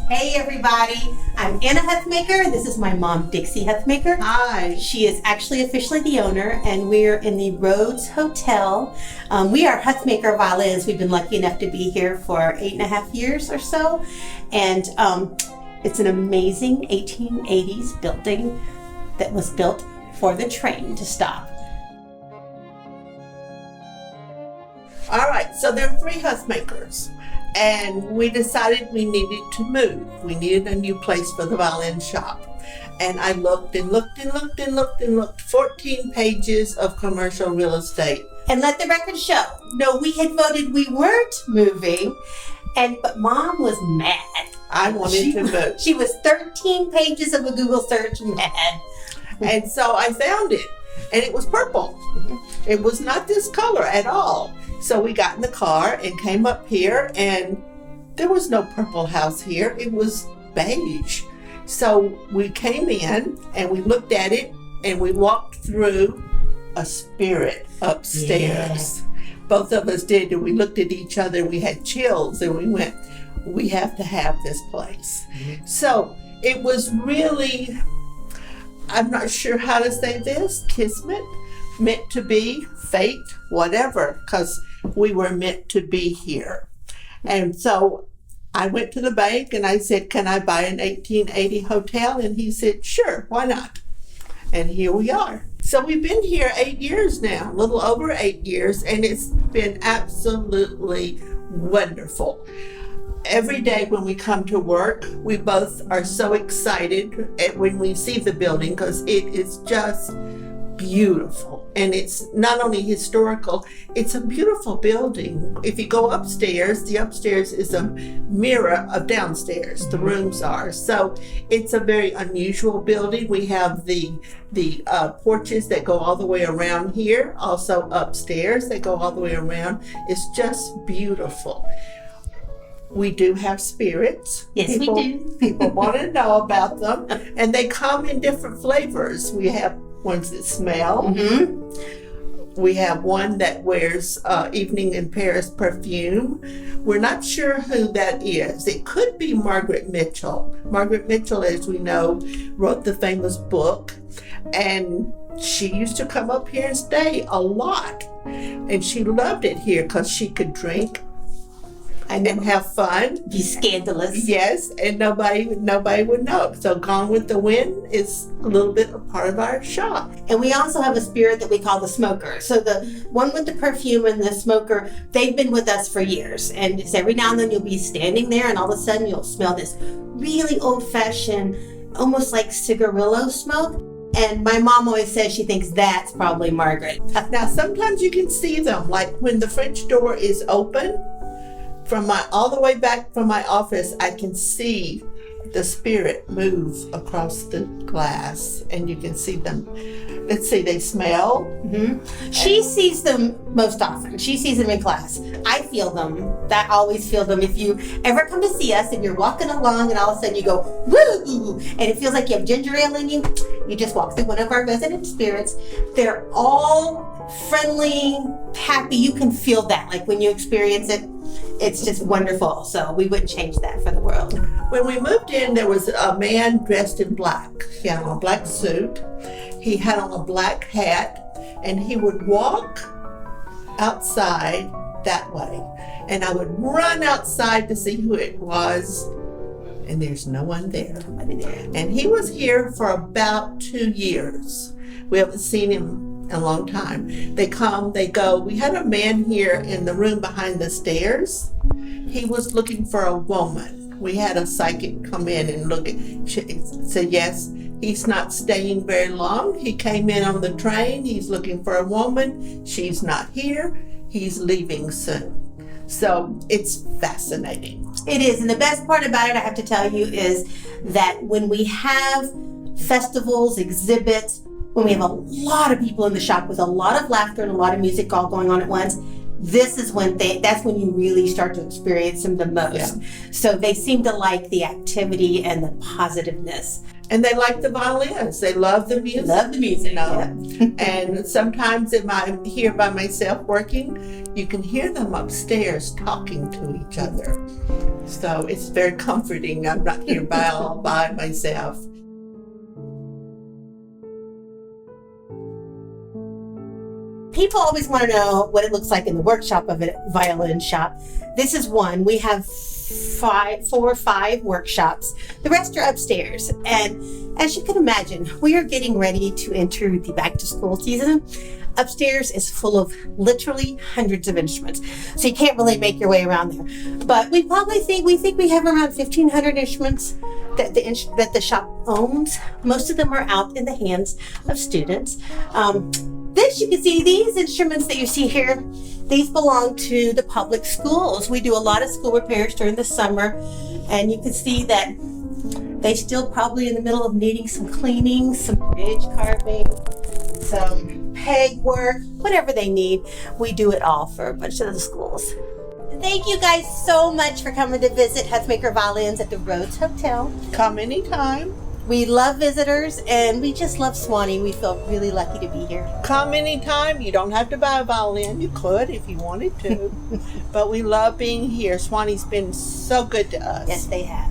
Hey everybody, I'm Anna Huthmaker. This is my mom, Dixie Huthmaker. Hi. She is actually officially the owner, and we're in the Rhodes Hotel. We are Huthmaker Violins. We've been lucky enough to be here for 8.5 years or so, and it's an amazing 1880s building that was built for the train to stop. All right, so there are 3 Huthmakers, and we decided we needed to move. We needed a new place for the violin shop. And I looked and looked and looked and looked and looked. 14 pages of commercial real estate. And let the record show, no, we had voted we weren't moving, but Mom was mad. I wanted to move. She was 13 pages of a Google search mad. And so I found it, and it was purple. It was not this color at all. So we got in the car and came up here, and there was no purple house here. It was beige. So we came in and we looked at it, and we walked through a spirit upstairs. Yeah. Both of us did, and we looked at each other. We had chills, and we went, we have to have this place. Mm-hmm. So it was really, I'm not sure how to say this, kismet, meant to be, fate, whatever, because we were meant to be here. And so I went to the bank and I said, can I buy an 1880 hotel? And he said, sure, why not? And here we are. So we've been here 8 years now, a little over 8 years, and it's been absolutely wonderful. Every day when we come to work, we both are so excited when we see the building, because it is just beautiful. And it's not only historical, it's a beautiful building. If you go upstairs, the upstairs is a mirror of downstairs, the rooms are. So it's a very unusual building. We have the porches that go all the way around here, also upstairs that go all the way around. It's just beautiful. We do have spirits. Yes, we do. People want to know about them, and they come in different flavors. We have ones that smell. Mm-hmm. We have one that wears Evening in Paris perfume. We're not sure who that is. It could be Margaret Mitchell. Margaret Mitchell, as we know, wrote the famous book, and she used to come up here and stay a lot. And she loved it here because she could drink and have fun. Be scandalous. Yes, and nobody would know. So Gone with the Wind is a little bit a part of our shop. And we also have a spirit that we call the smoker. So the one with the perfume and the smoker, they've been with us for years. And it's every now and then you'll be standing there and all of a sudden you'll smell this really old-fashioned, almost like cigarillo smoke. And my mom always says she thinks that's probably Margaret. Now sometimes you can see them, like when the French door is open, all the way back from my office, I can see the spirit move across the glass, and you can see them. Let's see, they smell. Mm-hmm. She sees them most often. She sees them in class. I feel them. I always feel them. If you ever come to see us and you're walking along and all of a sudden you go, woo, and it feels like you have ginger ale in you, you just walk through one of our resident spirits. They're all friendly, happy. You can feel that, like when you experience it. It's just wonderful. So we wouldn't change that for the world. When we moved in, there was a man dressed in black. He had on a black suit. He had on a black hat, and he would walk outside that way. And I would run outside to see who it was, and there's no one there. And he was here for about 2 years. We haven't seen him a long time. They come, they go. We had a man here in the room behind the stairs. He was looking for a woman. We had a psychic come in and look at, said yes, he's not staying very long. He came in on the train. He's looking for a woman. She's not here. He's leaving soon. So it's fascinating. It is. And the best part about it, I have to tell you, is that when we have festivals, exhibits, when we have a lot of people in the shop with a lot of laughter and a lot of music all going on at once, this is when that's when you really start to experience them the most. Yeah. So they seem to like the activity and the positiveness. And they like the violins. They love the music. Love the music, You know? yeah. And sometimes if I'm here by myself working, you can hear them upstairs talking to each other. So it's very comforting. I'm not here all by myself. People always want to know what it looks like in the workshop of a violin shop. This is one. We have 4 or 5 workshops. The rest are upstairs. And as you can imagine, we are getting ready to enter the back to school season. Upstairs is full of literally hundreds of instruments. So you can't really make your way around there. But we think we have around 1,500 instruments that the shop owns. Most of them are out in the hands of students. This, you can see these instruments that you see here, these belong to the public schools. We do a lot of school repairs during the summer, and you can see that they still probably in the middle of needing some cleaning, some bridge carving, some peg work, whatever they need. We do it all for a bunch of the schools. Thank you guys so much for coming to visit Huthmaker Violins at the Rhodes Hotel. Come anytime. We love visitors, and we just love Swanee. We feel really lucky to be here. Come anytime. You don't have to buy a violin. You could if you wanted to. But we love being here. Swanee's been so good to us. Yes, they have.